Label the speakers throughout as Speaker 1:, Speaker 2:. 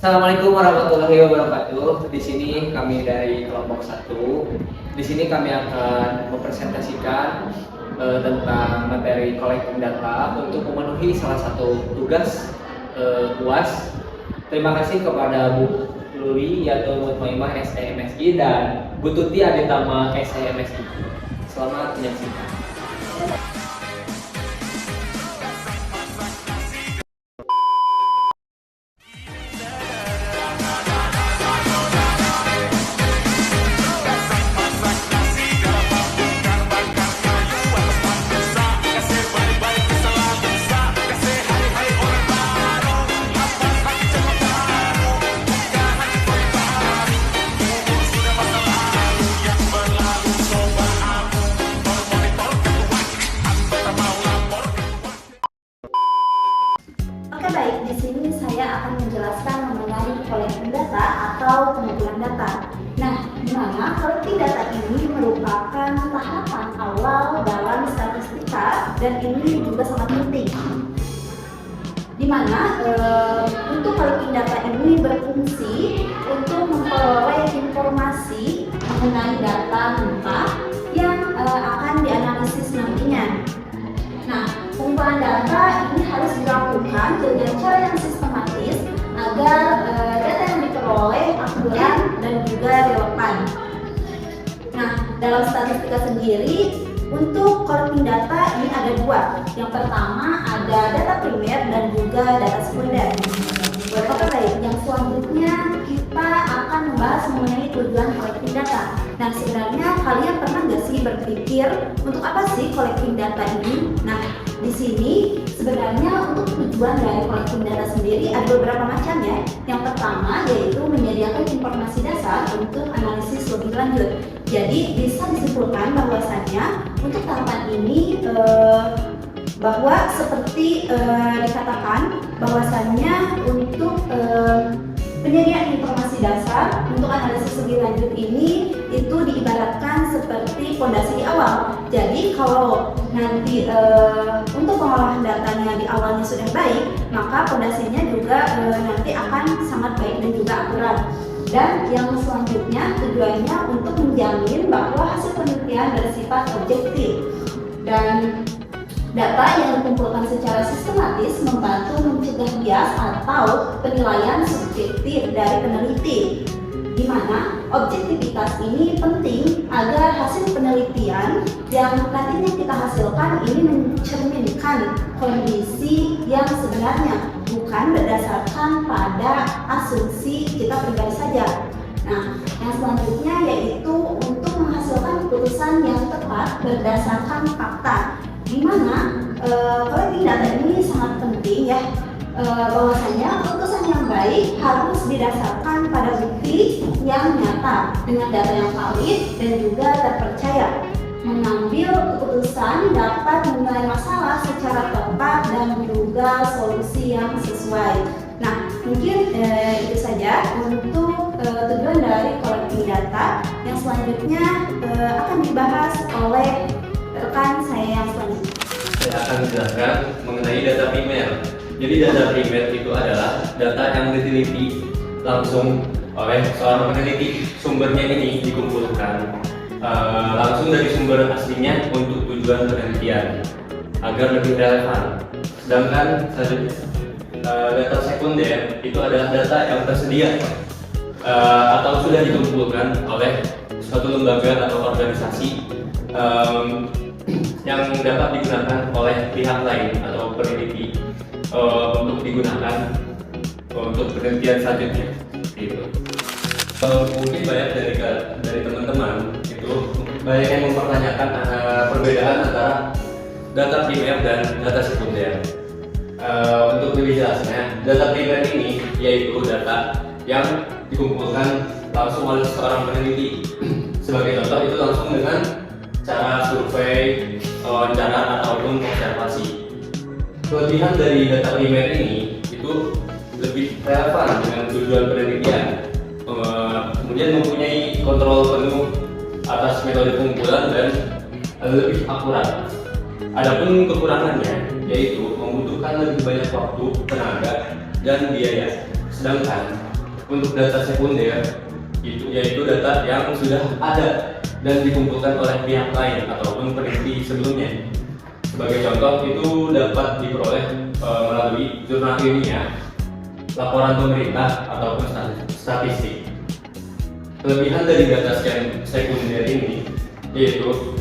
Speaker 1: Assalamualaikum warahmatullahi wabarakatuh. Di sini kami dari kelompok 1. Di sini kami akan mempresentasikan tentang materi collecting data untuk memenuhi salah satu tugas UAS. Terima kasih kepada Bu Luli Yatul Mutmaimah SEMSI dan Bu Tuti Aditama SEMSI. Selamat menyaksikan.
Speaker 2: Oke baik, di sini saya akan menjelaskan mengenai collecting data atau pengumpulan data. Nah, di mana collecting data ini merupakan tahapan awal dalam statistika dan ini juga sangat penting. Di mana untuk collecting data ini berfungsi untuk memperoleh informasi mengenai data mentah yang akan dianalisis nantinya. Nah, pengumpulan data ini harus dilakukan dengan cara yang sistematis agar data yang diperoleh akurat dan juga relevan. Nah, dalam statistika sendiri, untuk collecting data ini ada dua. Yang pertama ada data primer dan juga data sekunder. Oke baik, yang selanjutnya kita akan membahas mengenai tujuan collecting data. Nah, sebenarnya kalian pernah nggak sih berpikir untuk apa sih collecting data ini? Nah, di sini sebenarnya untuk tujuan dari collecting data sendiri ada beberapa macam ya. Yang pertama yaitu menyediakan informasi dasar untuk analisis lebih lanjut. Jadi bisa disimpulkan bahwasannya untuk tahapan ini bahwa seperti dikatakan bahwasannya untuk penyediaan informasi dasar untuk analisis lebih lanjut ini itu diibaratkan seperti fondasi di awal. Jadi kalau nanti untuk pengolahan datanya di awalnya sudah baik, maka fondasinya juga nanti akan sangat baik dan juga akurat. Dan yang selanjutnya tujuannya untuk menjamin bahwa hasil penelitian bersifat objektif dan data yang dikumpulkan secara sistematis membantu mencegah bias atau penilaian subjektif dari peneliti, di mana objektivitas ini penting agar hasil penelitian yang nantinya kita hasilkan ini mencerminkan kondisi yang sebenarnya, bukan berdasarkan pada asumsi kita pribadi saja. Nah, yang selanjutnya yaitu untuk menghasilkan keputusan yang tepat berdasarkan fakta, di mana collecting data ini sangat penting ya, bahwasanya keputusan yang baik harus didasarkan pada bukti yang nyata dengan data yang valid dan juga terpercaya. Mengambil keputusan dapat menilai masalah secara tepat dan juga solusi yang sesuai. Nah, mungkin itu saja untuk tujuan dari collecting data. Yang selanjutnya akan dibahas oleh rekan saya yang selanjutnya.
Speaker 3: Saya akan menjelaskan mengenai data primer. Jadi data primer itu adalah data yang diteliti langsung oleh seorang peneliti. Sumbernya ini dikumpulkan langsung dari sumber aslinya untuk tujuan penelitian agar lebih relevan. Sedangkan data sekunder itu adalah data yang tersedia atau sudah dikumpulkan oleh suatu lembaga atau organisasi yang dapat digunakan oleh pihak lain atau peneliti untuk digunakan untuk penelitian selanjutnya. Gitu. Mungkin banyak dari teman-teman itu banyak yang mempertanyakan perbedaan antara data primer dan data sekunder. Untuk lebih jelasnya, data primer ini yaitu data yang dikumpulkan langsung oleh seorang peneliti. Sebagai contoh itu langsung dengan cara survei, wawancara ataupun observasi. Kelebihan dari data primer ini itu lebih relevan dengan tujuan penelitian, kemudian mempunyai kontrol penuh atas metode pengumpulan dan lebih akurat. Adapun kekurangannya yaitu membutuhkan lebih banyak waktu, tenaga, dan biaya. Sedangkan untuk data sekunder itu yaitu data yang sudah ada dan dikumpulkan oleh pihak lain ataupun peneliti sebelumnya. Sebagai contoh itu dapat diperoleh melalui jurnal ilmiah, laporan pemerintah ataupun statistik. Kelebihan dari data sekunder ini yaitu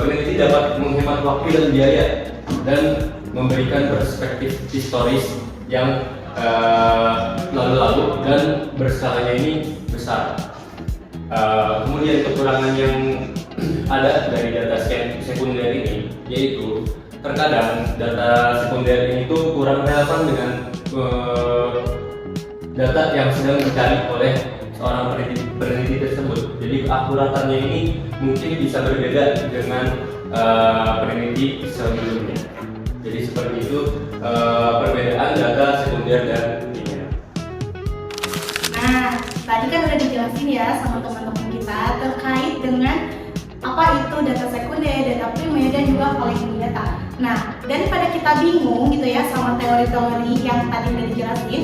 Speaker 3: peneliti dapat menghemat waktu dan biaya dan memberikan perspektif historis yang lalu-lalu dan berskalanya ini besar. Kemudian kekurangan yang ada dari data sekunder ini yaitu terkadang data sekunder ini tuh kurang relevan dengan data yang sedang dicari oleh seorang peneliti tersebut. Jadi keakuratannya ini mungkin bisa berbeda dengan peneliti sebelumnya. Jadi seperti itu perbedaan data sekunder dan primer.
Speaker 4: Nah, tadi kan udah dijelasin ya sama teman-teman kita terkait dengan apa itu data sekunder, data primer, dan juga collecting data. Nah, daripada kita bingung gitu ya sama teori-teori yang tadi udah dijelasin,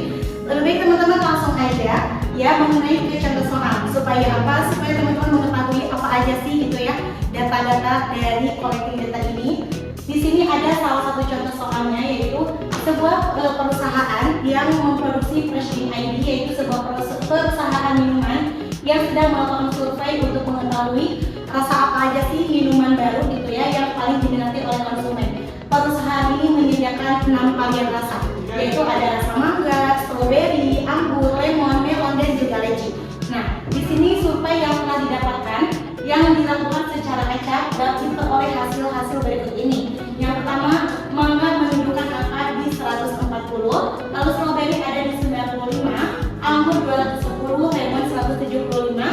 Speaker 4: lebih baik teman-teman langsung aja ya mengenai ke contoh soal supaya apa? Supaya teman-teman mengetahui apa aja sih gitu ya data-data dari collecting data ini. Di sini ada salah satu contoh soalnya yaitu sebuah perusahaan yang memproduksi Fresh Drink ID, yaitu sebuah perusahaan minuman yang sedang melakukan survei untuk mengetahui rasa apa aja sih minuman baru gitu ya yang paling diminati oleh konsumen. Perusahaan ini menyediakan 6 varian rasa, yaitu ada rasa mangga, stroberi, anggur, lemon, melon, dan juga leci. Nah, di sini survei yang telah didapatkan yang dilakukan secara acak dan diperoleh hasil-hasil berikut ini. Yang pertama, mangga menunjukkan angka di 140, lalu stroberi ada di 95, anggur 210, lemon 175,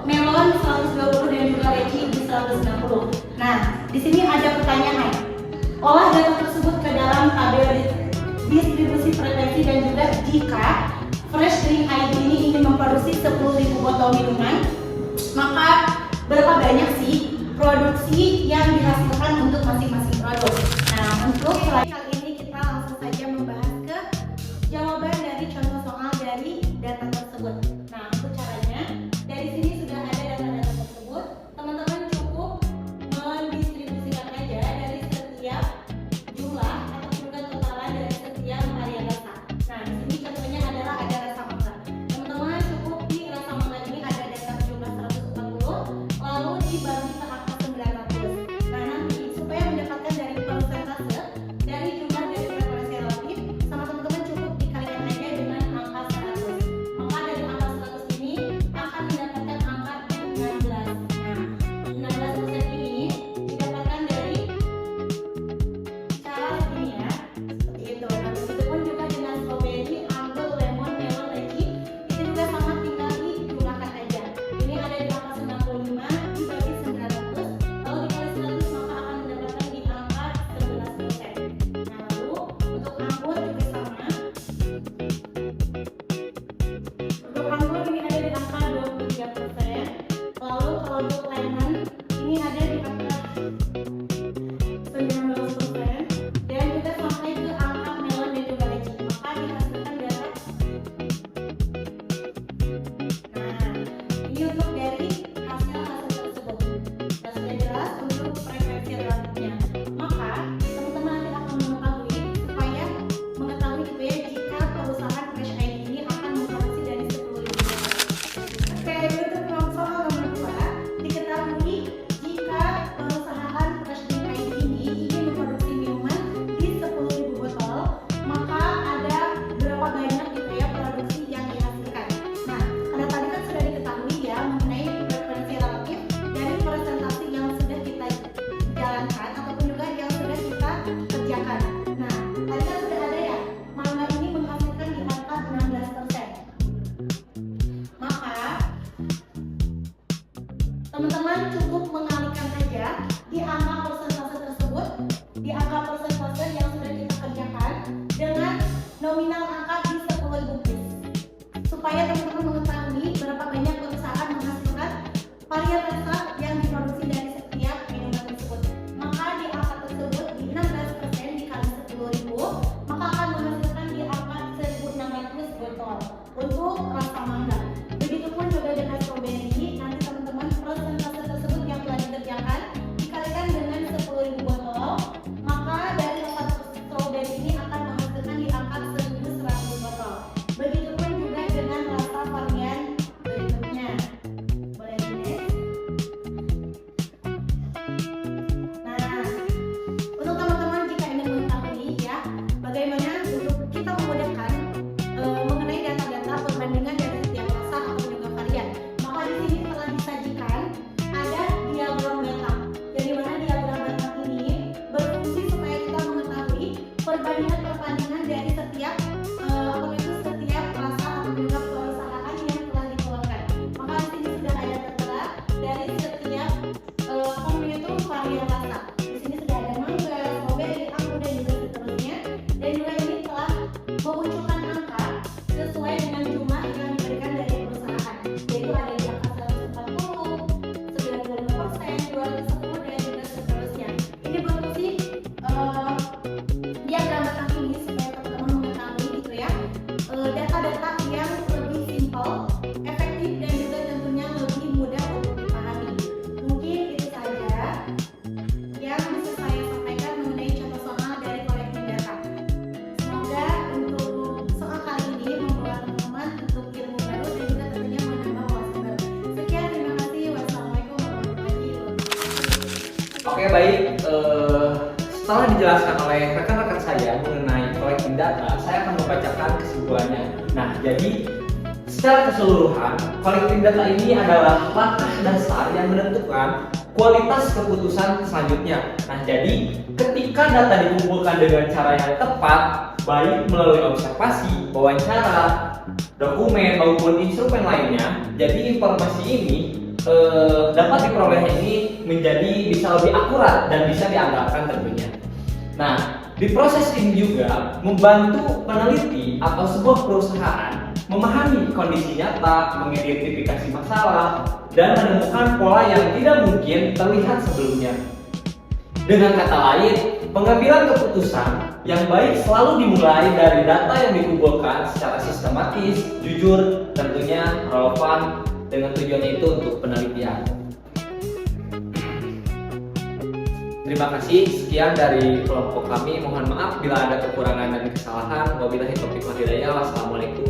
Speaker 4: melon 120, dan juga leci di 160. Nah, di sini ada pertanyaan. Olah data tersebut ke dalam tabel distribusi frekuensi dan juga jika Fresh Drink ID ini ingin memproduksi 10.000 botol minuman, maka berapa banyak sih produksi yang dihasilkan untuk masing-masing produk. Nah, untuk kali ini kita langsung saja membahas ke jawaban dari contoh soal dari data tersebut. Nah, untuk caranya, dari sini sudah ada data-data tersebut. Teman-teman cukup mendistribusikan aja dari setiap jumlah atau juga totalan dari setiap varian rasa. Nah, di sini contohnya adalah ada rasa mangga. Teman-teman cukup di rasa mangga ini ada data jumlah 140, lalu dibagi ke angka 900. Nah, nanti supaya mendapatkan dari persentase dari perbandingan dari setiap setiap rasa atau juga perusahaan yang telah dikeluarkan. Maka di sini sudah ada tertera dari setiap form itu varian rasa. Di sini sudah ada mangga, strawberry, anggur dan juga seterusnya. Dan juga ini telah memunculkan angka sesuai dengan jumlah yang diberikan dari perusahaan, yaitu ada di angka 140, 95%, 210 dan juga seterusnya. Ini berfungsi diagram batang ini supaya teman-teman mengetahui gitu ya, data-data yang lebih simpel, efektif dan juga tentunya lebih mudah untuk dipahami. Mungkin itu saja yang bisa saya sampaikan mengenai contoh soal dari collecting data. Semoga untuk soal kali ini membawa teman-teman untuk ilmu baru dan juga tentunya menambah wawasan baru. Sekian, terima kasih. Wassalamualaikum warahmatullahi wabarakatuh.
Speaker 1: Oke, baik. Setelah dijelaskan oleh rekan-rekan saya mengenai collecting data, saya akan membacakan kesimpulannya. Nah, jadi secara keseluruhan, collecting data ini adalah langkah dasar yang menentukan kualitas keputusan selanjutnya. Nah, jadi ketika data dikumpulkan dengan cara yang tepat, baik melalui observasi, wawancara, dokumen maupun instrumen lainnya, jadi informasi ini dapat diperoleh ini menjadi bisa lebih akurat dan bisa diandalkan tentunya. Nah, di proses ini juga membantu peneliti atau sebuah perusahaan memahami kondisi nyata, mengidentifikasi masalah, dan menemukan pola yang tidak mungkin terlihat sebelumnya. Dengan kata lain, pengambilan keputusan yang baik selalu dimulai dari data yang dikumpulkan secara sistematis, jujur, tentunya relevan, dengan tujuannya itu untuk penelitian. Terima kasih, sekian dari kelompok kami. Mohon maaf bila ada kekurangan dan kesalahan. Wabillahi taufiq wal hidayah. Wassalamualaikum